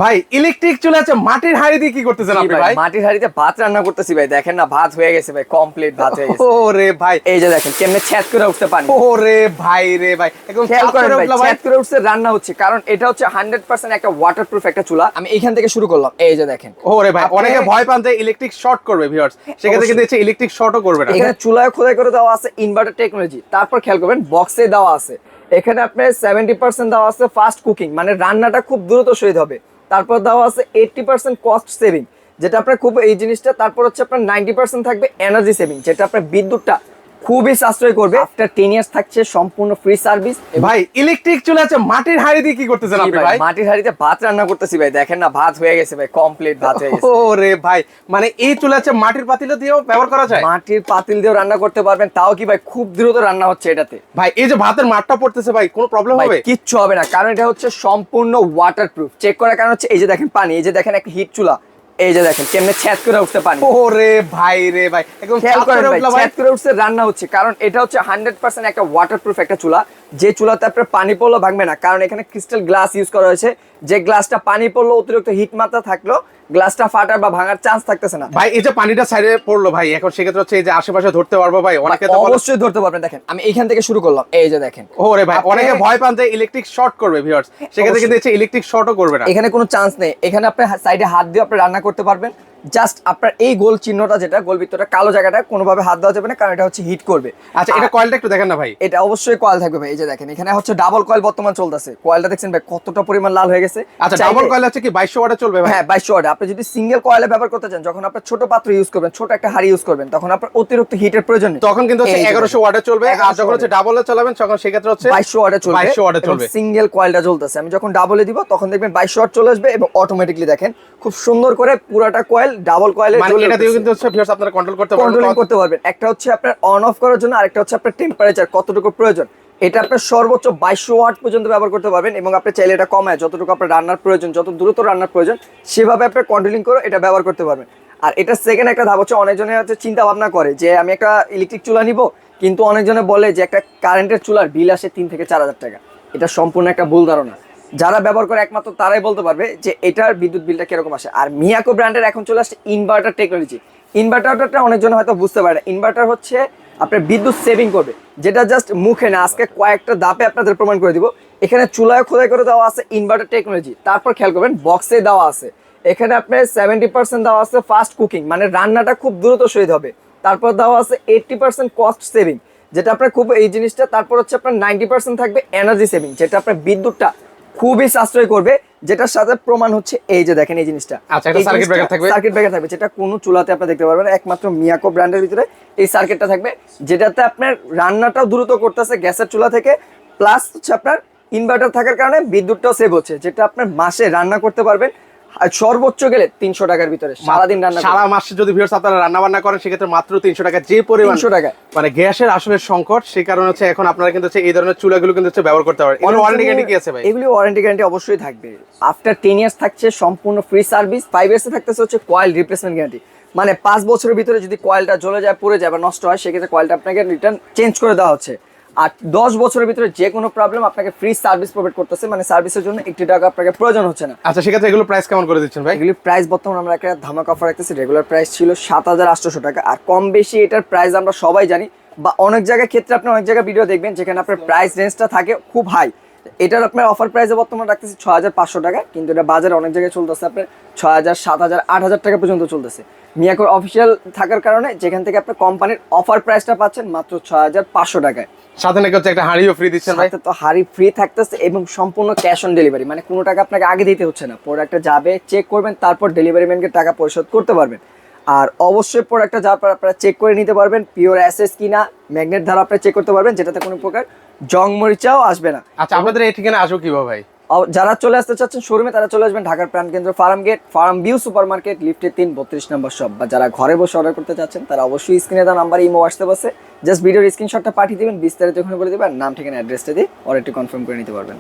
ভাই ইলেকট্রিক চলে আছে, মাটির হাঁড়ি দিয়ে কি করতেছেন আপনি ভাই? মাটির হাঁড়িতে ভাত রান্না করতেছি ভাই। দেখেন না, ভাত হয়ে গেছে ভাই, কমপ্লিট ভাত হয়ে গেছে। ওরে ভাই, এই যে দেখেন কেমনে ছ্যাদ করে উঠতে পানি। ওরে ভাই রে ভাই, একদম খেয়াল চাপ করেন করে ভাই, উঠলো ভাই। ছ্যাদ করে উঠছে, রান্না হচ্ছে, কারণ এটা হচ্ছে 100% একটা ওয়াটারপ্রুফ একটা চুলা। আমি এইখান থেকে শুরু করলাম, এই যে দেখেন। ওরে ভাই, অনেকে ভয় পান যে ইলেকট্রিক শর্ট করবে ভিউয়ার্স, সেক্ষেত্রে কিন্তু হচ্ছে ইলেকট্রিক শর্টও করবে না। এখানে চুলায় খোদাই করে দেওয়া আছে ইনভার্টার টেকনোলজি। তারপর খেয়াল করবেন বক্সে দেওয়া আছে, এখানে আপনার 70% দেওয়া আছে ফাস্ট কুকিং, মানে রান্নাটা খুব দ্রুত সহজ হবে। তারপর দেওয়া আছে 80% কস্ট সেভিং, যেটা আপনার খুব এই জিনিসটা। তারপর হচ্ছে আপনার 90% থাকবে এনার্জি সেভিং, যেটা আপনার বিদ্যুৎটা খুবই সাশ্রয় করবে। আফটার 10 ইয়ার্স থাকছে সম্পূর্ণ ফ্রি সার্ভিস। ভাই ইলেকট্রিক চলে আছে, মাটির হাঁড়ি দিয়ে কি করতেছেন আপনি ভাই? মাটির হাঁড়িতে ভাত রান্না করতেছি ভাই। দেখেন না, ভাত হয়ে গেছে ভাই, কমপ্লিট ভাত হয়ে গেছে। ওরে ভাই, মানে এই চলে আছে মাটির পাতিল দিয়েও ব্যবহার করা যায়? মাটির পাতিল দিয়েও রান্না করতে পারবেন, তাও কি ভাই খুব দ্রুত রান্না হচ্ছে এটাতে। ভাই এই যে ভাতের মাঠটা পড়তেছে ভাই, কোনো প্রবলেম ভাই হবে? কিচ্ছু হবে না, কারণ এটা হচ্ছে সম্পূর্ণ ওয়াটারপ্রুফ। চেক করার কারণ হচ্ছে এই যে দেখেন পানি, এই যে দেখেন একটা হিট চুলা, এই যে দেখেন কেমনে ছ্যাদ করে উঠতে পানি। ওরে ভাই রে ভাই, একদম খেয়াল চাপ করেন করে ভাই, উঠলো ভাই। ছ্যাদ করে উঠছে, রান্না হচ্ছে, কারণ এটা হচ্ছে 100% একটা ওয়াটারপ্রুফ একটা চুলা। যে চুলাতে আপনার পানি পড়লো ভাঙবে না, কারণ এখানে ক্রিস্টাল গ্লাস ইউজ করা হয়েছে। যে গ্লাসটা পানি পড়লো, অতিরিক্ত হিট মাত্রা থাকলো, গ্লাসটা ফাটার বা ভাঙার চান্স থাকতেছে না। ভাই এই যে পানিটা সাইডে পড়লো ভাই, এখন সেক্ষেত্রে হচ্ছে এই যে আশেপাশে ধরতে পারবো ভাই? অনেকে তো বলে অবশ্যই ধরতে পারবেন। দেখেন আমি এইখান থেকে শুরু করলাম, এই যে দেখেন। ওরে ভাই, অনেকে ভয় পান যে ইলেকট্রিক শর্ট করবে ভিউয়ার্স, সেক্ষেত্রে কিন্তু হচ্ছে ইলেকট্রিক শর্টও করবে না। এখানে কোনো চান্স নেই। এখানে আপনি সাইডে হাত দিয়ে আপনি রান্না করতে পারবেন। জাস্ট আপনার এই গোল চিহ্নটা, যেটা গোল বৃত্তটা কালো জায়গাটা, কোনোভাবে হাত দেওয়া যাবে না, কারণ এটা হচ্ছে হিট করবে। আচ্ছা, এটা কয়েলটা একটু দেখেন না ভাই। এটা অবশ্যই কয়েল থাকবে ভাই। এই যে দেখেন এখানে হচ্ছে ডাবল কয়েল বর্তমান চলতেছে। কয়েলটা দেখছেন ভাই কতটা পরিমাণ লাল হয়ে গেছে। আচ্ছা, ডাবল কয়েল আছে কি 2200 ওয়াটে চলবে ভাই? হ্যাঁ 2200 ওয়াট। আপনি যদি সিঙ্গেল কয়েলে ব্যবহার করতে চান, যখন আপনি ছোট পাত্র ইউজ করবেন, ছোট একটা হাড়ি ইউজ করবেন, তখন আপনার অতিরিক্ত হিটের প্রয়োজন নেই। তখন কিন্তু হচ্ছে এই যে 1100 ওয়াটে চলবে। আর 1100 যখন হচ্ছে ডাবলে চালাবেন তখন সেক্ষেত্রে হচ্ছে 2200 ওয়াটে চলবে। 2200 ওয়াটে চলবে। সিঙ্গেল কয়েলটা চলতেছে। আমি যখন ডাবলে দিব তখন দেখবেন 2200 ওয়াট চলে আসবে, এবং অটোমেটিক্যালি দেখেন খুব সুন্দর করে পুরাটা কয়েল ডাবল কয়েলে মানে এটা দিয়ে কিন্তু হচ্ছে ভিউয়ার্স আপনারা কন্ট্রোল করতে পারবেন। একটা হচ্ছে আপনার অন অফ করার জন্য, আরেকটা হচ্ছে আপনার টেম্পারেচার কতটুকু প্রয়োজন। এটা আপনার সর্বোচ্চ 2200 ওয়াট পর্যন্ত ব্যবহার করতে পারবেন, এবং আপনি চাইলে এটা কমায় যতটুকু আপনার রান্নার প্রয়োজন, যত দ্রুত রান্নার প্রয়োজন, সেভাবে আপনি কন্ট্রোলিং করে এটা ব্যবহার করতে পারবেন। আর এটা সেকেন্ড একটা ধাপ হচ্ছে, অনেকজনে হচ্ছে চিন্তা ভাবনা করে যে আমি একটা ইলেকট্রিক চুলা নিব, কিন্তু অনেকজনে বলে যে একটা কারেন্টের চুলার বিল আসে 3 থেকে 4000 টাকা। এটা সম্পূর্ণ একটা ভুল ধারণা। যারা ব্যবহার করে একমাত্র তারাই বলতে পারবে যে এটার বিদ্যুৎ বিলটা কিরকম আসে। আর মিয়াকো ব্র্যান্ডের এখন চলে আসছে ইনভার্টার টেকনোলজি। ইনভার্টারটা অনেকজন হয়তো বুঝতে পারে না। ইনভার্টার হচ্ছে আপনার বিদ্যুৎ সেভিং করবে, যেটা জাস্ট মুখে না, আজকে কয়েকটা ধাপে আপনাদের প্রমাণ করে দিব। এখানে চুলায় খোদাই করে দেওয়া আছে ইনভার্টার টেকনোলজি। তারপর খেয়াল করবেন বক্সে দেওয়া আছে, এখানে আপনার 70% দেওয়া আছে ফাস্ট কুকিং, মানে রান্নাটা খুব দ্রুত সহজ হবে। তারপর দেওয়া আছে 80% কস্ট সেভিং, যেটা আপনার খুব এই জিনিসটা। তারপর হচ্ছে আপনার 90% থাকবে এনার্জি সেভিং, যেটা আপনার বিদ্যুৎটা খুবই সাশ্রয় করবে। যেটার সাথে প্রমাণ হচ্ছে এই যে দেখেন এই জিনিসটা। আচ্ছা, একটা সার্কিট ব্রেকার থাকবে। সার্কিট ব্রেকার থাকবে, যেটা কোনো চুলাতে আপনি দেখতে পারবেন, একমাত্র মিয়াকো ব্র্যান্ডের ভিতরে এই সার্কিটটা থাকবে, যেটাতে আপনার রান্নাটাও দ্রুত করতেছে গ্যাসের চুলা থেকে। প্লাস হচ্ছে আপনার ইনভার্টার থাকার কারণে বিদ্যুৎটাও সেভ হচ্ছে, যেটা আপনার মাসে রান্না করতে পারবেন আর সর্বোচ্চ গেলে 300 টাকার ভিতরে সারাদিন রান্না। সারা মাসে যদি ভিউয়ার্স আপনারা রান্না বান্না করেন, সেক্ষেত্রে মাত্র 300 টাকা। যে পরিমাণ 300 টাকা, মানে গ্যাসের আসলে সংকট, সেই কারণে হচ্ছে এখন আপনারা কিন্তু হচ্ছে এই ধরনের চুলাগুলো কিন্তু হচ্ছে ব্যবহার করতে পারেন। এর ওয়ারেন্টি গ্যারান্টি কি আছে ভাই? এগুলি ওয়ারেন্টি গ্যারান্টি অবশ্যই থাকবে। আফটার 10 ইয়ার্স থাকছে সম্পূর্ণ ফ্রি সার্ভিস। 5 ইয়ার্সে থাকতেছে হচ্ছে কয়েল রিপ্লেসমেন্ট গ্যারান্টি, মানে 5 বছরের ভিতরে যদি কয়েলটা জ্বলে যায়, পুড়ে যায় বা নষ্ট হয়, সেক্ষেত্রে কয়েলটা আপনাকে রিটার্ন চেঞ্জ করে দেওয়া হচ্ছে। আর 10 বছরের ভিতরে যে কোনো প্রবলেম আপনাকে ফ্রি সার্ভিস প্রোভাইড করতেছে, মানে সার্ভিসের জন্য 1 টাকা আপনাকে প্রয়োজন হচ্ছে না। আচ্ছা, সেক্ষেত্রে এগুলো প্রাইস কেমন করে দিচ্ছেন ভাই? এগুলি প্রাইস বর্তমানে আমরা একটা ধামাকা অফার রাখতেছি। রেগুলার প্রাইস ছিল 7800 টাকা, আর কম বেশি এটার প্রাইস আমরা সবাই জানি, বা অনেক জায়গায় ক্ষেত্রে আপনি অনেক জায়গায় ভিডিও দেখবেন যেখানে আপনার প্রাইস রেঞ্জটা থাকে খুব হাই। এটার আপনার অফার প্রাইসে বর্তমানে রাখতেছি 6500 টাকা, কিন্তু এটা বাজারে অনেক জায়গায় চলতেছে আপনার 6000, 7000, 8000 টাকা পর্যন্ত চলতেছে। মিয়াকোর অফিসিয়াল থাকার কারণে যেখান থেকে আপনার কোম্পানির অফার প্রাইসটা পাচ্ছেন মাত্র 6500 টাকায়। সাথে নাকি হচ্ছে একটা হাঁড়িও ফ্রি দিচ্ছেন ভাই? তো হাঁড়ি ফ্রি থাকতেছে, এবং সম্পূর্ণ ক্যাশ অন ডেলিভারি, মানে কোনো টাকা আপনাকে আগে দিতে হচ্ছে না। প্রোডাক্টটা যাবে, চেক করবেন, তারপর ডেলিভারি ম্যানকে টাকা পরিশোধ করতে পারবেন। আর অবশ্যই প্রোডাক্টটা যাওয়ার পর আপনারা চেক করে নিতে পারবেন পিওর অ্যাসেস কিনা, ম্যাগনেট দ্বারা আপনারা চেক করতে পারবেন, যেটাতে কোনো প্রকার জং মরিচাও আসবে না। আচ্ছা, আপনাদের এই ঠিকানা আসো কিভাবে ভাই? যারা চলে আসতে চাচ্ছেন শোরুমে, তারা চলে আসবেন ঢাকার প্রাণকেন্দ্র Farmgate, farm view super market, লিফটে 3, 32 নম্বর শপ। বা যারা ঘরে বসে অর্ডার করতে চাচ্ছেন, তারা অবশ্যই স্ক্রিনে দেওয়া নাম্বার ইমো হোয়াটসঅ্যাপ আছে, জাস্ট ভিডিওর স্ক্রিনশটটা পাঠিয়ে দেবেন, বিস্তারিত ওখানে বলে দেবেন, নাম ঠিকানা অ্যাড্রেসটা দিয়ে অর্ডারটি কনফার্ম করে নিতে পারবেন।